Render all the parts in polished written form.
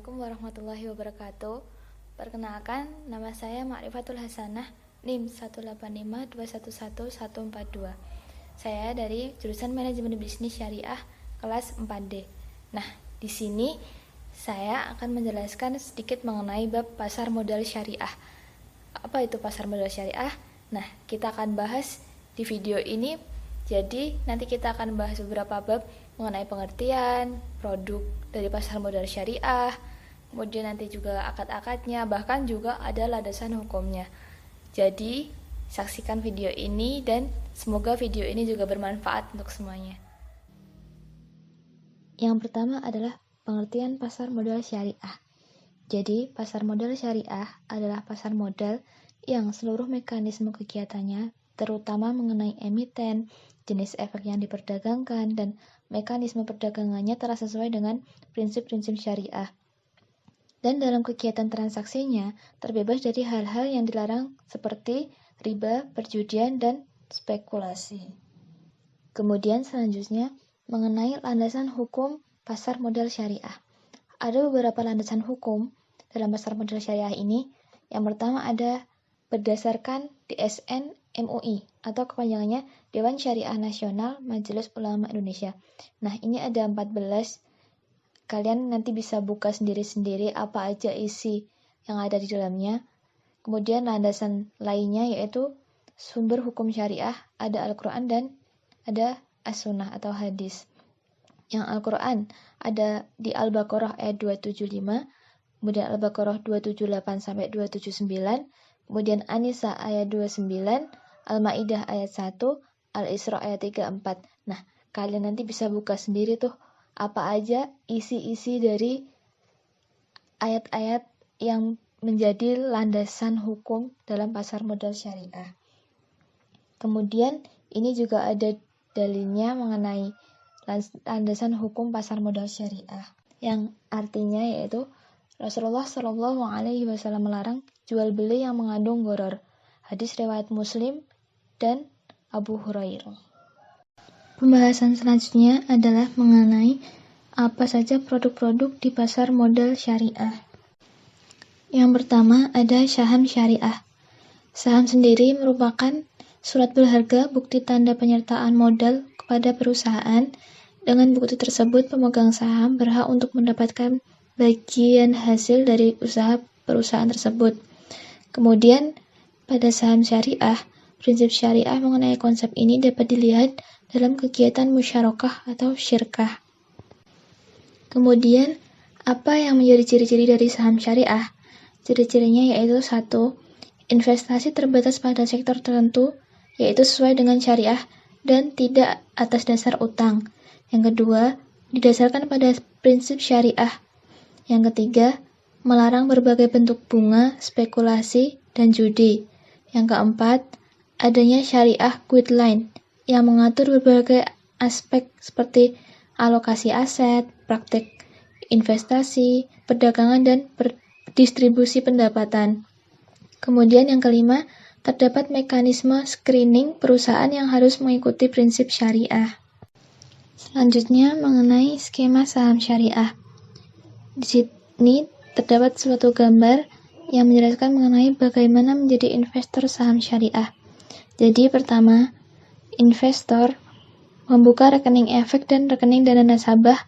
Assalamualaikum warahmatullahi wabarakatuh. Perkenalkan, nama saya Ma'rifatul Hasanah, NIM 185211142. Saya dari jurusan Manajemen Bisnis Syariah kelas 4D. Nah, di sini saya akan menjelaskan sedikit mengenai bab pasar modal syariah. Apa itu pasar modal syariah? Nah, kita akan bahas di video ini. Jadi, nanti kita akan bahas beberapa bab mengenai pengertian, produk dari pasar modal syariah, kemudian nanti juga akad-akadnya, bahkan juga ada landasan hukumnya. Jadi, saksikan video ini dan semoga video ini juga bermanfaat untuk semuanya. Yang pertama adalah pengertian pasar modal syariah. Jadi, pasar modal syariah adalah pasar modal yang seluruh mekanisme kegiatannya, terutama mengenai emiten, jenis efek yang diperdagangkan, dan mekanisme perdagangannya telah sesuai dengan prinsip-prinsip syariah. Dan dalam kegiatan transaksinya, terbebas dari hal-hal yang dilarang seperti riba, perjudian, dan spekulasi. Kemudian selanjutnya, mengenai landasan hukum pasar modal syariah. Ada beberapa landasan hukum dalam pasar modal syariah ini. Yang pertama ada berdasarkan DSN MUI atau kepanjangannya Dewan Syariah Nasional Majelis Ulama Indonesia. Nah, ini ada 14. Kalian nanti bisa buka sendiri-sendiri apa aja isi yang ada di dalamnya. Kemudian landasan lainnya yaitu sumber hukum syariah, ada Al-Quran dan ada As-Sunnah atau hadis. Yang Al-Quran ada di Al-Baqarah ayat 275, kemudian Al-Baqarah 278 sampai 279, kemudian An-Nisa ayat 29, Al-Maidah ayat 1, Al-Isra ayat 34. Nah, kalian nanti bisa buka sendiri tuh apa aja isi-isi dari ayat-ayat yang menjadi landasan hukum dalam pasar modal syariah. Kemudian ini juga ada dalilnya mengenai landasan hukum pasar modal syariah, yang artinya yaitu Rasulullah Shallallahu Alaihi Wasallam melarang jual beli yang mengandung gharar. Hadis riwayat Muslim dan Abu Hurairah. Pembahasan selanjutnya adalah mengenai apa saja produk-produk di pasar modal syariah. Yang pertama ada saham syariah. Saham sendiri merupakan surat berharga bukti tanda penyertaan modal kepada perusahaan. Dengan bukti tersebut, pemegang saham berhak untuk mendapatkan bagian hasil dari usaha perusahaan tersebut. Kemudian, pada saham syariah, prinsip syariah mengenai konsep ini dapat dilihat dalam kegiatan musyarakah atau syirkah. Kemudian, apa yang menjadi ciri-ciri dari saham syariah? Ciri-cirinya yaitu 1. Investasi terbatas pada sektor tertentu, yaitu sesuai dengan syariah dan tidak atas dasar utang. Yang kedua, didasarkan pada prinsip syariah. Yang ketiga, melarang berbagai bentuk bunga, spekulasi, dan judi. Yang keempat, adanya syariah guideline yang mengatur berbagai aspek seperti alokasi aset, praktek investasi, perdagangan, dan distribusi pendapatan. Kemudian yang kelima, terdapat mekanisme screening perusahaan yang harus mengikuti prinsip syariah. Selanjutnya mengenai skema saham syariah. Di sini terdapat suatu gambar yang menjelaskan mengenai bagaimana menjadi investor saham syariah. Jadi pertama, investor membuka rekening efek dan rekening dana nasabah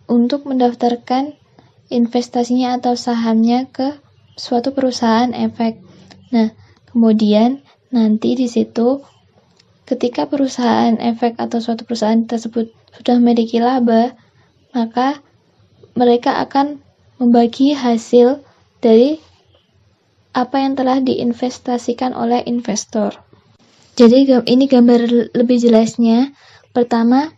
untuk mendaftarkan investasinya atau sahamnya ke suatu perusahaan efek. Nah, kemudian nanti di situ ketika perusahaan efek atau suatu perusahaan tersebut sudah memiliki laba, maka mereka akan membagi hasil dari apa yang telah diinvestasikan oleh investor. Jadi ini gambar lebih jelasnya. Pertama,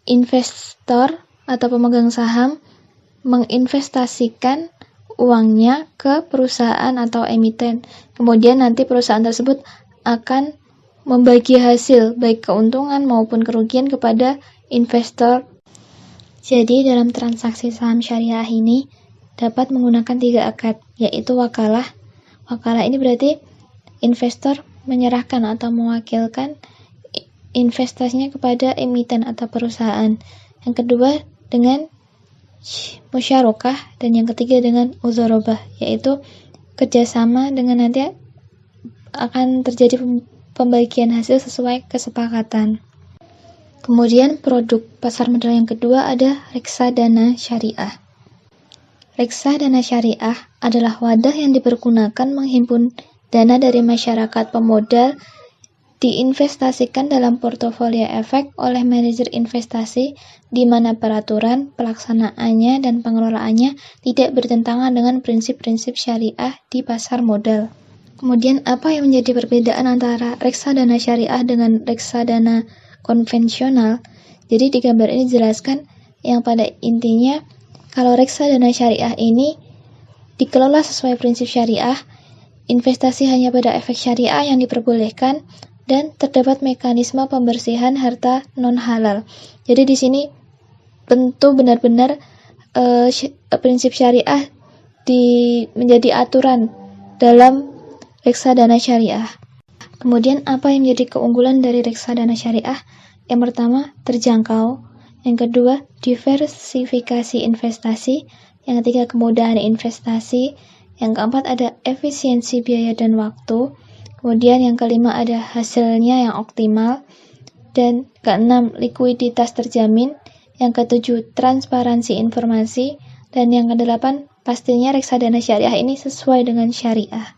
investor atau pemegang saham menginvestasikan uangnya ke perusahaan atau emiten. Kemudian nanti perusahaan tersebut akan membagi hasil baik keuntungan maupun kerugian kepada investor. Jadi dalam transaksi saham syariah ini dapat menggunakan 3 akad, yaitu wakalah. Wakalah ini berarti investor menyerahkan atau mewakilkan investasinya kepada emiten atau perusahaan. Yang kedua dengan musyarakah, dan yang ketiga dengan mudharabah, yaitu kerjasama dengan nanti akan terjadi pembagian hasil sesuai kesepakatan. Kemudian produk pasar modal yang kedua ada reksadana syariah. Reksadana syariah adalah wadah yang dipergunakan menghimpun dana dari masyarakat pemodal diinvestasikan dalam portofolio efek oleh manajer investasi di mana peraturan, pelaksanaannya, dan pengelolaannya tidak bertentangan dengan prinsip-prinsip syariah di pasar modal. Kemudian apa yang menjadi perbedaan antara reksadana syariah dengan reksadana konvensional? Jadi di gambar ini dijelaskan yang pada intinya kalau reksadana syariah ini dikelola sesuai prinsip syariah, investasi hanya pada efek syariah yang diperbolehkan, dan terdapat mekanisme pembersihan harta non-halal. Jadi di sini tentu benar-benar prinsip syariah menjadi aturan dalam reksadana syariah. Kemudian apa yang menjadi keunggulan dari reksadana syariah? Yang pertama, terjangkau. Yang kedua, diversifikasi investasi. Yang ketiga, kemudahan investasi. Yang keempat, ada efisiensi biaya dan waktu. Kemudian yang kelima ada hasilnya yang optimal. Dan keenam, likuiditas terjamin. Yang ketujuh, transparansi informasi. Dan yang kedelapan, pastinya reksadana syariah ini sesuai dengan syariah.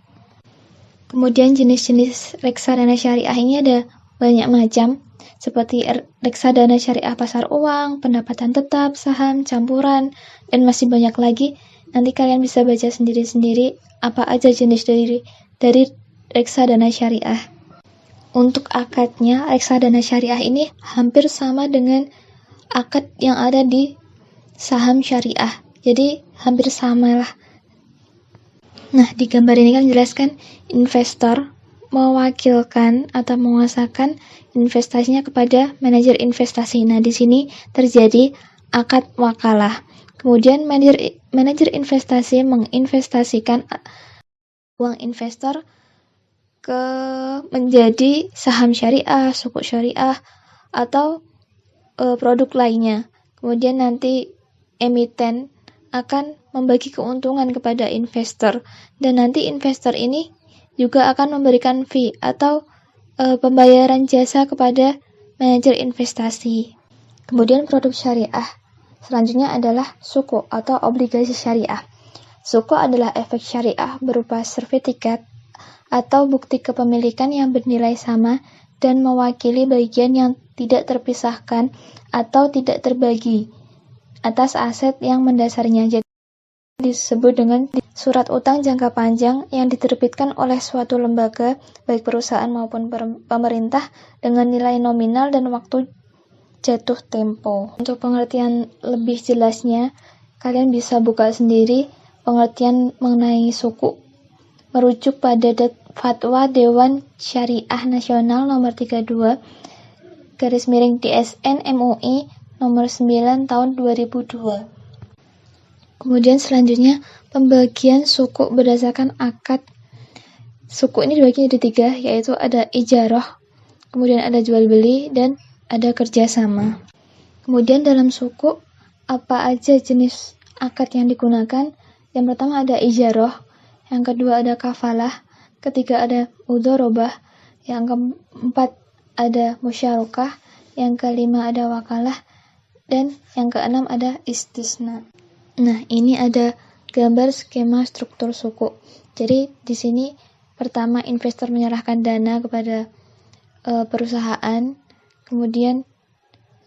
Kemudian jenis-jenis reksadana syariah ini ada banyak macam, seperti reksadana syariah pasar uang, pendapatan tetap, saham, campuran, dan masih banyak lagi. Nanti kalian bisa baca sendiri-sendiri apa aja jenis dari reksadana syariah. Untuk akadnya, reksadana syariah ini hampir sama dengan akad yang ada di saham syariah. Jadi hampir sama lah. Nah, di gambar ini kan jelaskan investor mewakilkan atau menguasakan investasinya kepada manajer investasi. Nah, di sini terjadi akad wakalah. Kemudian manajer investasi menginvestasikan uang investor menjadi saham syariah, sukuk syariah, atau produk lainnya. Kemudian nanti emiten akan membagi keuntungan kepada investor, dan nanti investor ini juga akan memberikan fee atau pembayaran jasa kepada manajer investasi. Kemudian produk syariah selanjutnya adalah sukuk atau obligasi syariah. Sukuk adalah efek syariah berupa sertifikat atau bukti kepemilikan yang bernilai sama dan mewakili bagian yang tidak terpisahkan atau tidak terbagi atas aset yang mendasarnya. Jadi disebut dengan surat utang jangka panjang yang diterbitkan oleh suatu lembaga, baik perusahaan maupun pemerintah, dengan nilai nominal dan waktu jatuh tempo. Untuk pengertian lebih jelasnya, kalian bisa buka sendiri pengertian mengenai sukuk merujuk pada Fatwa Dewan Syariah Nasional nomor 32 /DSN MUI nomor 9 tahun 2002. Kemudian selanjutnya pembagian sukuk berdasarkan akad. Sukuk ini dibagi jadi 3, yaitu ada ijarah, kemudian ada jual beli, dan ada kerjasama. Kemudian dalam sukuk apa aja jenis akad yang digunakan? Yang pertama ada ijarah, yang kedua ada kafalah, ketiga ada mudharabah, yang keempat ada musyarakah, yang kelima ada wakalah, dan yang keenam ada istisna. Nah, ini ada gambar skema struktur sukuk. Jadi di sini pertama investor menyerahkan dana kepada perusahaan, kemudian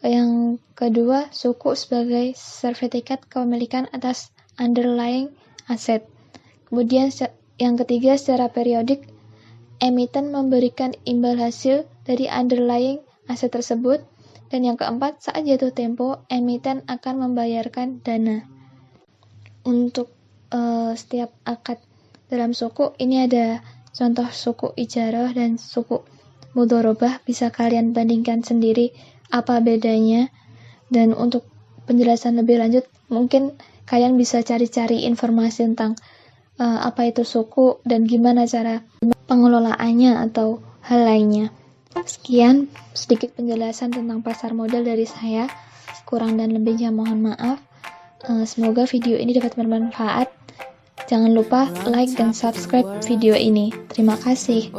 yang kedua sukuk sebagai sertifikat kepemilikan atas underlying aset. Kemudian yang ketiga secara periodik emiten memberikan imbal hasil dari underlying aset tersebut, dan yang keempat saat jatuh tempo emiten akan membayarkan dana. Untuk setiap akad dalam sukuk ini ada contoh sukuk ijarah dan sukuk mudharabah, bisa kalian bandingkan sendiri apa bedanya, dan untuk penjelasan lebih lanjut mungkin kalian bisa cari-cari informasi tentang apa itu sukuk dan gimana cara pengelolaannya atau hal lainnya. Sekian sedikit penjelasan tentang pasar modal dari saya. Kurang dan lebihnya mohon maaf. Semoga video ini dapat bermanfaat. Jangan lupa like dan subscribe video ini. Terima kasih.